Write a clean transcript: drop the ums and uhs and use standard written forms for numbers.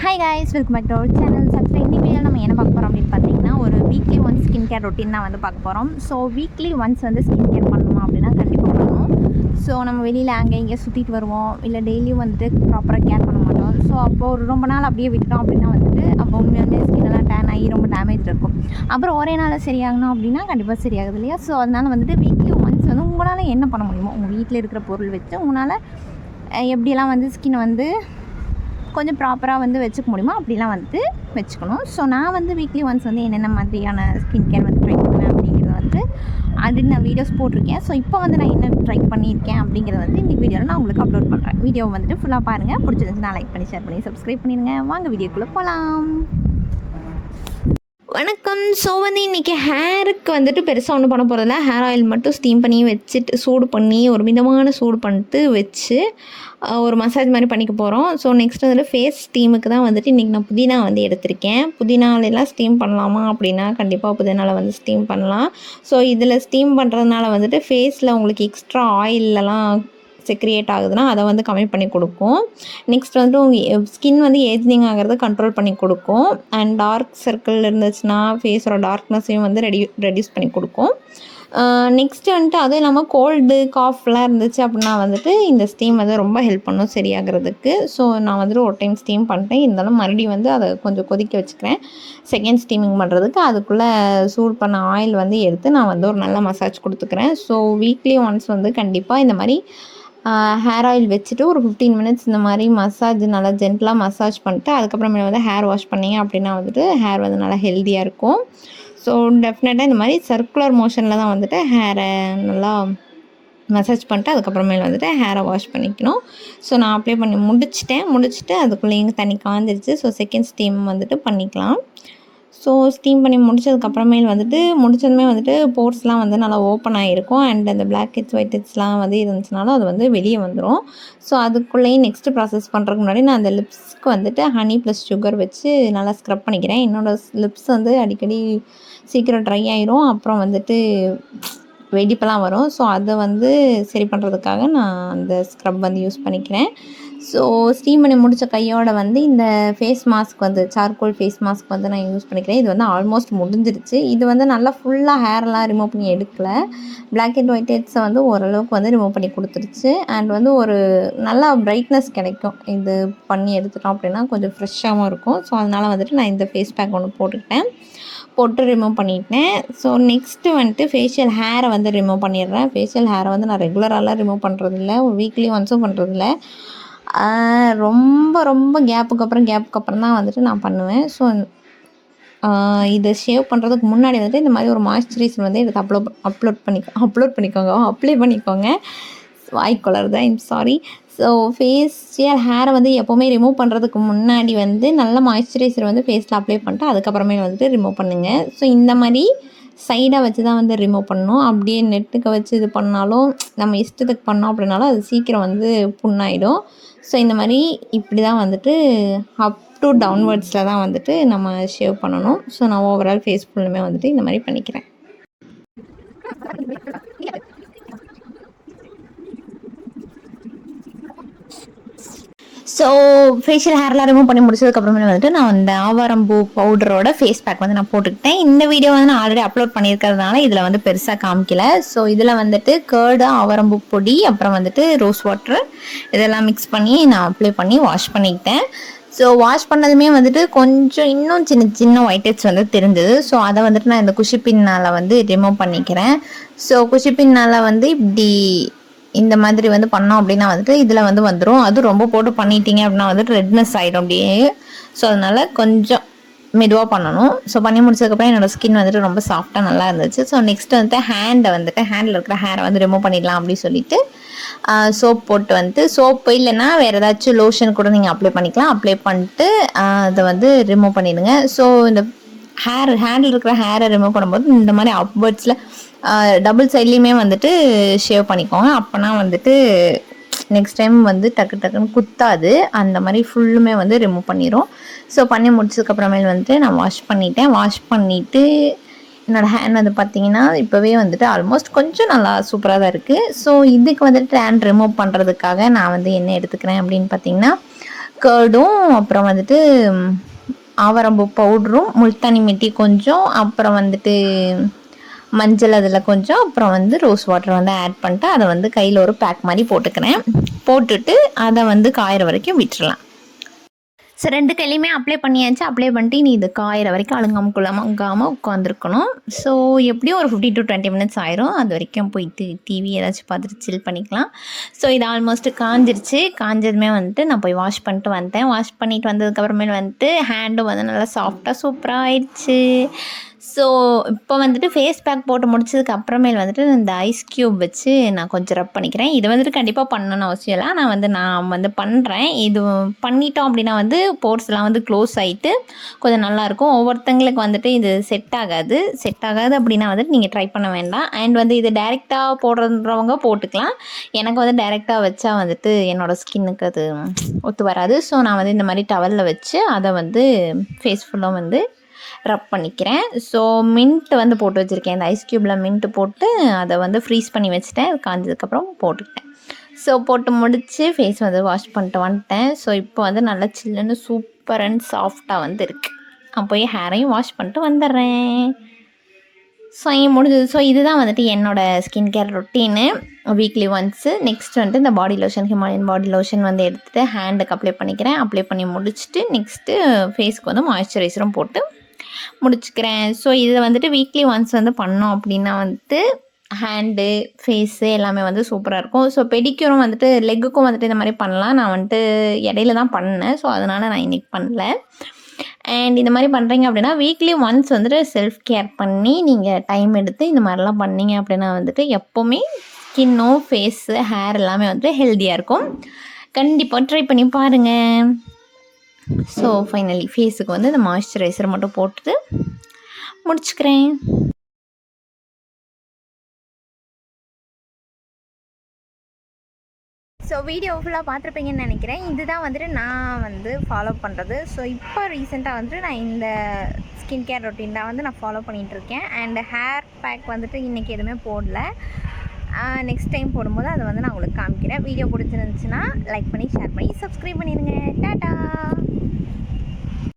Hi guys, welcome back to our channel. Subscribe இந்த வீடியோவில் நம்ம என்ன பார்க்க போகிறோம் அப்படின்னு பார்த்தீங்கன்னா, ஒரு weekly once skin care routine தான் வந்து பார்க்க போகிறோம். ஸோ வீக்லி ஒன்ஸ் வந்து ஸ்கின் கேர் பண்ணணுமா அப்படின்னா கண்டிப்பாக பண்ணணும். ஸோ நம்ம வெளியில் அங்கே இங்கே சுற்றிட்டு வருவோம், இல்லை டெய்லியும் வந்துட்டு ப்ராப்பராக கேர் பண்ண மாட்டோம். ஸோ அப்போது ஒரு ரொம்ப நாள் அப்படியே விட்டோம் அப்படின்னா வந்துட்டு அப்போ உண்மையாலே ஸ்கின்னெல்லாம் டேன் ஆகி ரொம்ப டேமேஜ் இருக்கும். அப்புறம் ஒரே நாள் சரியாகணும் அப்படின்னா கண்டிப்பாக சரியாகுது இல்லையா? ஸோ அதனால் வந்துட்டு வீக்லி ஒன்ஸ் வந்து உங்களால் என்ன பண்ண முடியுமோ உங்கள் வீட்டில் இருக்கிற பொருள் வச்சு உங்களால் எப்படியெல்லாம் வந்து ஸ்கின் வந்து கொஞ்சம் ப்ராப்பராக வந்து வச்சுக்க முடியுமோ அப்படிலாம் வந்து வச்சுக்கணும். ஸோ நான் வந்து வீக்லி ஒன்ஸ் வந்து என்னென்ன மாதிரியான ஸ்கின் கேர் வந்து ட்ரை பண்ணுவேன் அப்படிங்கிறத வந்து ஆல்ரெடி நான் வீடியோஸ் போட்டிருக்கேன். ஸோ இப்போ வந்து நான் என்ன ட்ரை பண்ணியிருக்கேன் அப்படிங்கிறத வந்து இந்த வீடியோவில் நான் உங்களுக்கு அப்லோட் பண்ணுறேன். வீடியோவை வந்துட்டு ஃபுல்லாக பாருங்கள். பிடிச்சிருந்துச்சுன்னா லைக் பண்ணி ஷேர் பண்ணி சப்ஸ்கிரைப் பண்ணிடுங்க. வாங்க வீடியோக்குள்ளே போகலாம். வணக்கம். ஸோ வந்து இன்றைக்கி ஹேருக்கு வந்துட்டு பெருசாக ஒன்றும் பண்ண போகிறதில்ல. ஹேர் ஆயில் மட்டும் ஸ்டீம் பண்ணி வச்சுட்டு சூடு பண்ணி ஒரு மிதமான சூடு பண்ணிட்டு வச்சு ஒரு மசாஜ் மாதிரி பண்ணிக்க போகிறோம். ஸோ நெக்ஸ்ட் வந்துட்டு ஃபேஸ் ஸ்டீமுக்கு தான் வந்துட்டு இன்றைக்கி நான் புதினா வந்து எடுத்திருக்கேன். புதினாலெல்லாம் ஸ்டீம் பண்ணலாமா அப்படின்னா கண்டிப்பாக புதினால வந்து ஸ்டீம் பண்ணலாம். ஸோ இதில் ஸ்டீம் பண்ணுறதுனால வந்துட்டு ஃபேஸில் உங்களுக்கு எக்ஸ்ட்ரா ஆயிலெல்லாம் செக்ரியேட் ஆகுதுன்னா அதை வந்து கம்மி பண்ணி கொடுக்கும். நெக்ஸ்ட் வந்து உங்கள் ஸ்கின் வந்து ஏஜிங் ஆகிறத கண்ட்ரோல் பண்ணி கொடுக்கும். அண்ட் டார்க் சர்க்கிள் இருந்துச்சுன்னா ஃபேஸோட டார்க்னஸையும் வந்து ரெடியூஸ் பண்ணி கொடுக்கும். நெக்ஸ்ட்டு வந்துட்டு அதுவும் இல்லாமல் கோல்டு காஃப்லாம் இருந்துச்சு அப்படின்னா வந்துட்டு இந்த ஸ்டீம் வந்து ரொம்ப ஹெல்ப் பண்ணும் சரியாகிறதுக்கு. ஸோ நான் வந்துட்டு ஒரு டைம் ஸ்டீம் பண்ணிட்டேன். இருந்தாலும் மறுபடியும் வந்து அதை கொஞ்சம் கொதிக்க வச்சுக்கிறேன் செகண்ட் ஸ்டீமிங் பண்ணுறதுக்கு. அதுக்குள்ளே சூடு பண்ண ஆயில் வந்து எடுத்து நான் வந்து ஒரு நல்ல மசாஜ் கொடுத்துக்கிறேன். ஸோ வீக்லி ஒன்ஸ் வந்து கண்டிப்பாக இந்த மாதிரி ஹேர் ஆயில் வச்சுட்டு ஒரு 15 மினிட்ஸ் இந்த மாதிரி மசாஜ் நல்லா ஜென்டலாக மசாஜ் பண்ணிட்டு அதுக்கப்புறமே வந்து ஹேர் வாஷ் பண்ணிங்க அப்படின்னா வந்துட்டு ஹேர் வந்து நல்லா ஹெல்த்தியாக இருக்கும். ஸோ டெஃபினட்டாக இந்த மாதிரி சர்க்குலர் மோஷனில் தான் வந்துட்டு ஹேரை நல்லா மசாஜ் பண்ணிட்டு அதுக்கப்புறமேல வந்துட்டு ஹேரை வாஷ் பண்ணிக்கணும். ஸோ நான் அப்ளை பண்ணி முடிச்சுட்டு அதுக்குள்ளேயும் தண்ணி காஞ்சிருச்சு. ஸோ செகண்ட் ஸ்டீம் வந்துட்டு பண்ணிக்கலாம். ஸோ ஸ்டீம் பண்ணி முடிச்சதுக்கப்புறமேல் முடிச்சதுமே வந்துட்டு போர்ஸ்லாம் வந்து நல்லா ஓப்பன் ஆகிருக்கும். அண்ட் அந்த பிளாக் ஹெட்ஸ் ஒயிட் ஹெட்ஸ்லாம் வந்து இருந்துச்சுனாலும் அது வந்து வெளியே வந்துடும். ஸோ அதுக்குள்ளேயும் நெக்ஸ்ட்டு ப்ராசஸ் பண்ணுறதுக்கு முன்னாடி நான் அந்த லிப்ஸ்க்கு வந்துட்டு ஹனி ப்ளஸ் சுகர் வச்சு நல்லா ஸ்க்ரப் பண்ணிக்கிறேன். என்னோடய லிப்ஸ் வந்து அடிக்கடி சீக்கிரம் ட்ரை ஆயிரும், அப்புறம் வந்துட்டு வெடிப்பெல்லாம் வரும். ஸோ அதை வந்து சரி பண்ணுறதுக்காக நான் அந்த ஸ்க்ரப் வந்து யூஸ் பண்ணிக்கிறேன். ஸோ ஸ்டீம் பண்ணி முடித்த கையோடு வந்து இந்த ஃபேஸ் மாஸ்க் வந்து சார்கோல் ஃபேஸ் மாஸ்க் வந்து நான் யூஸ் பண்ணிக்கிறேன். இது வந்து ஆல்மோஸ்ட் முடிஞ்சிருச்சு. இது வந்து நல்லா ஃபுல்லாக ஹேர்லாம் ரிமூவ் பண்ணி எடுக்கலை. பிளாக் ஹெட் ஒயிட் ஹெட்ஸை வந்து ஓரளவுக்கு வந்து ரிமூவ் பண்ணி கொடுத்துருச்சு. அண்ட் வந்து ஒரு நல்லா பிரைட்னஸ் கிடைக்கும். இது பண்ணி எடுத்துட்டோம் அப்படின்னா கொஞ்சம் ஃப்ரெஷ்ஷாகவும் இருக்கும். ஸோ அதனால் வந்துட்டு நான் இந்த ஃபேஸ் பேக் ஒன்று போட்டு ரிமூவ் பண்ணிட்டேன். ஸோ நெக்ஸ்ட்டு வந்துட்டு ஃபேஷியல் ஹேரை வந்து ரிமூவ் பண்ணிடுறேன். ஃபேஷியல் ஹேரை வந்து நான் ரெகுலராலாம் ரிமூவ் பண்ணுறதில்ல, ஒரு வீக்லி ஒன்ஸும் பண்ணுறதில்ல. ரொம்ப கேப்புக்கு அப்புறம் தான் வந்துட்டு நான் பண்ணுவேன். ஸோ இதை ஷேவ் பண்ணுறதுக்கு முன்னாடி வந்துட்டு இந்த மாதிரி ஒரு மாய்ஸ்சரைசர் வந்து இதுக்கு அப்ளை பண்ணிக்கோங்க. வாய்க்குளர் தான், சாரி. ஸோ ஃபேஷியல் ஹேரை வந்து எப்போவுமே ரிமூவ் பண்ணுறதுக்கு முன்னாடி வந்து நல்ல மாய்ஸ்சரைசர் வந்து ஃபேஸில் அப்ளை பண்ணிட்டு அதுக்கப்புறமே வந்துட்டு ரிமூவ் பண்ணுங்கள். ஸோ இந்த மாதிரி சைடாக வச்சு தான் வந்து ரிமூவ் பண்ணணும். அப்படியே நெட்டுக்கு வச்சு இது பண்ணாலும் நம்ம இஷ்டத்துக்கு பண்ணோம் அப்படின்னாலும் அது சீக்கிரம் வந்து புண்ணாயிடும். ஸோ இந்த மாதிரி இப்படி தான் வந்துட்டு அப் டு டவுன்வர்ட்ஸில் தான் வந்துட்டு நம்ம ஷேவ் பண்ணணும். ஸோ நான் ஓவரால் ஃபேஸ் ஃபுல்லுமே வந்துட்டு இந்த மாதிரி பண்ணிக்கிறேன். ஸோ ஃபேஷியல் ஹேர்லாம் ரிமூவ் பண்ணி முடிச்சதுக்கப்புறமே வந்துட்டு நான் அந்த ஆவாரம்பூ பவுடரோட ஃபேஸ் பேக் வந்து நான் போட்டுக்கிட்டேன். இந்த வீடியோ வந்து நான் ஆல்ரெடி அப்லோட் பண்ணியிருக்கிறதுனால இதில் வந்து பெருசாக காமிக்கல. ஸோ இதில் வந்துட்டு கர்டு, ஆவாரம்பூ பொடி, அப்புறம் வந்துட்டு ரோஸ் வாட்டர் இதெல்லாம் மிக்ஸ் பண்ணி நான் அப்ளை பண்ணி வாஷ் பண்ணிக்கிட்டேன். ஸோ வாஷ் பண்ணதுமே வந்துட்டு கொஞ்சம் இன்னும் சின்ன ஒயிட் ஹெட்ஸ் வந்து தெரிஞ்சது. ஸோ அதை வந்துட்டு நான் இந்த குஷிப்பின்னால் வந்து ரிமூவ் பண்ணிக்கிறேன். ஸோ குஷிப்பின்னால் வந்து இப்படி இந்த மாதிரி வந்து பண்ணோம் அப்படின்னா வந்துட்டு இதில் வந்து வந்துடும். அதுவும் ரொம்ப போட்டு பண்ணிட்டீங்க அப்படின்னா வந்துட்டு ரெட்னஸ் ஆகிடும் அப்படியே. ஸோ அதனால் கொஞ்சம் மெதுவாக பண்ணணும். ஸோ பண்ணி முடிச்சதுக்கப்புறம் என்னோடய ஸ்கின் வந்துட்டு ரொம்ப சாஃப்டாக நல்லா இருந்துச்சு. ஸோ நெக்ஸ்ட் வந்துட்டு ஹேண்டில் இருக்கிற ஹேரை வந்து ரிமூவ் பண்ணிடலாம் அப்படின்னு சொல்லிட்டு சோப் போட்டு வந்து சோப்பு இல்லைன்னா வேறு ஏதாச்சும் லோஷன் கூட நீங்கள் அப்ளை பண்ணிக்கலாம். அப்ளை பண்ணிட்டு அதை வந்து ரிமூவ் பண்ணிடுங்க. ஸோ இந்த ஹேண்டில் இருக்கிற ஹேரை ரிமூவ் பண்ணும்போது இந்த மாதிரி அப்வர்ட்ஸில் டபுள் சைட்லேயுமே வந்துட்டு ஷேவ் பண்ணிக்கோங்க. அப்போனா வந்துட்டு நெக்ஸ்ட் டைம் வந்து டக்குன்னு குத்தாது. அந்த மாதிரி ஃபுல்லுமே வந்து ரிமூவ் பண்ணிடும். ஸோ பண்ணி முடிச்சதுக்கப்புறமேல் வந்துட்டு நான் வாஷ் பண்ணிவிட்டு என்னோடய ஹேண்ட் வந்து பார்த்திங்கன்னா இப்போவே வந்துட்டு ஆல்மோஸ்ட் கொஞ்சம் நல்லா சூப்பராக தான் இருக்குது. ஸோ இதுக்கு வந்துட்டு ஹேண்ட் ரிமூவ் பண்ணுறதுக்காக நான் வந்து என்ன எடுத்துக்கிறேன் அப்படின்னு பார்த்திங்கன்னா கர்டும் அப்புறம் வந்துட்டு ஆவாரம்பூ பவுடரும் முல்தானி மிட்டி கொஞ்சம் அப்புறம் வந்துட்டு மஞ்சள் அதில் கொஞ்சம் அப்புறம் வந்து ரோஸ் வாட்டர் வந்து ஆட் பண்ணிட்டு அதை வந்து கையில் ஒரு பேக் மாதிரி போட்டுக்கிறேன். போட்டுட்டு அதை வந்து காயிற வரைக்கும் விட்டுறலாம். ஸோ 2 கையிலையுமே அப்ளை பண்ணியாச்சு. அப்ளை பண்ணிட்டு நீ இது காயிற வரைக்கும் அழுங்காமல் உட்காந்துருக்கணும். ஸோ எப்படியும் ஒரு 15 to 20 மினிட்ஸ் ஆயிரும். அது வரைக்கும் போயிட்டு டிவி ஏதாச்சும் பார்த்துட்டு சில் பண்ணிக்கலாம். ஸோ இது ஆல்மோஸ்ட் காஞ்சிருச்சு. காஞ்சதுமே வந்துட்டு நான் போய் வாஷ் பண்ணிட்டு வந்தேன். வாஷ் பண்ணிட்டு வந்ததுக்கப்புறமேல் வந்துட்டு ஹேண்டும் வந்து நல்லா சாஃப்டாக சூப்பராக ஆயிடுச்சு. ஸோ இப்போ வந்துட்டு ஃபேஸ் பேக் போட்டு முடிச்சதுக்கு அப்புறமேல் வந்துட்டு இந்த ஐஸ் க்யூப் வச்சு நான் கொஞ்சம் ரப் பண்ணிக்கிறேன். இது வந்துட்டு கண்டிப்பாக பண்ணணும்னு அவசியம் இல்லை. நான் வந்து பண்ணுறேன். இது பண்ணிட்டோம் அப்படின்னா வந்து போர்ஸ்லாம் வந்து க்ளோஸ் ஆகிட்டு கொஞ்சம் நல்லாயிருக்கும். ஒவ்வொருத்தங்களுக்கு வந்துட்டு இது செட் ஆகாது அப்படின்னா வந்துட்டு நீங்கள் ட்ரை பண்ண வேண்டாம். அண்ட் வந்து இது டைரெக்டாக போடுறவங்க போட்டுக்கலாம். எனக்கு வந்து டைரெக்டாக வச்சா வந்துட்டு என்னோடய ஸ்கின்னுக்கு அது ஒத்து வராது. ஸோ நான் வந்து இந்த மாதிரி டவலில் வச்சு அதை வந்து ஃபேஸ் ஃபுல்லாக வந்து ரப் பண்ணிக்கிறேன். ஸோ மின்ட் வந்து போட்டு வச்சுருக்கேன். இந்த ஐஸ் க்யூப்பில் மின்ட்டு போட்டு அதை வந்து ஃப்ரீஸ் பண்ணி வச்சுட்டேன். அது காஞ்சதுக்கப்புறம் போட்டுக்கிட்டேன். ஸோ போட்டு முடித்து ஃபேஸ் வந்து வாஷ் பண்ணிட்டு வந்துட்டேன். ஸோ இப்போ வந்து நல்லா சில்லுன்னு சூப்பர் அண்ட் சாஃப்டாக வந்து இருக்குது. நான் போய் ஹேரையும் வாஷ் பண்ணிட்டு வந்துடுறேன். ஸோ முடிஞ்சது. ஸோ இதுதான் வந்துட்டு என்னோடய skin care routine weekly once. Next வந்துட்டு இந்த body lotion Himalayan body lotion வந்து எடுத்துகிட்டு ஹேண்டுக்கு அப்ளை பண்ணிக்கிறேன். அப்ளை பண்ணி முடிச்சுட்டு நெக்ஸ்ட்டு ஃபேஸ்க்கு வந்து மாய்ஸ்சரைசரும் போட்டு முடிச்சுக்கிறேன். ஸோ இதை வந்துட்டு வீக்லி ஒன்ஸ் வந்து பண்ணோம் அப்படின்னா வந்துட்டு ஹேண்டு ஃபேஸு எல்லாமே வந்து சூப்பராக இருக்கும். ஸோ பெடிக்யூரும் வந்துட்டு லெக்குக்கும் வந்துட்டு இந்த மாதிரி பண்ணலாம். நான் வந்துட்டு இடையில தான் பண்ணேன். ஸோ அதனால் நான் இன்றைக்கி பண்ணல. அண்ட் இந்த மாதிரி பண்ணுறீங்க அப்படின்னா வீக்லி ஒன்ஸ் வந்துட்டு செல்ஃப் கேர் பண்ணி நீங்கள் டைம் எடுத்து இந்த மாதிரிலாம் பண்ணிங்க அப்படின்னா வந்துட்டு எப்போவுமே ஸ்கின்னோ ஃபேஸு ஹேர் எல்லாமே வந்துட்டு ஹெல்த்தியாக இருக்கும். கண்டிப்பாக ட்ரை பண்ணி பாருங்கள். ஸோ ஃபைனலி ஃபேஸுக்கு வந்து இந்த மாய்ஸ்சரைசர் மட்டும் போட்டுட்டு முடிச்சுக்கிறேன். ஸோ வீடியோ ஃபுல்லாக பார்த்துருப்பீங்கன்னு நினைக்கிறேன். இதுதான் வந்துட்டு நான் வந்து ஃபாலோ பண்ணுறது. ஸோ இப்போ ரீசெண்டாக வந்துட்டு நான் இந்த ஸ்கின் கேர் ரொட்டீன் தான் வந்து நான் ஃபாலோ பண்ணிகிட்ருக்கேன். அண்ட் ஹேர் பேக் வந்துட்டு இன்றைக்கி எதுவுமே போடல. நெக்ஸ்ட் டைம் போடும்போது அதை வந்து நான் உங்களுக்கு காமிக்கிறேன். வீடியோ பிடிச்சிருந்துச்சுன்னா லைக் பண்ணி ஷேர் பண்ணி சப்ஸ்கிரைப் பண்ணிடுங்க. டாட்டா.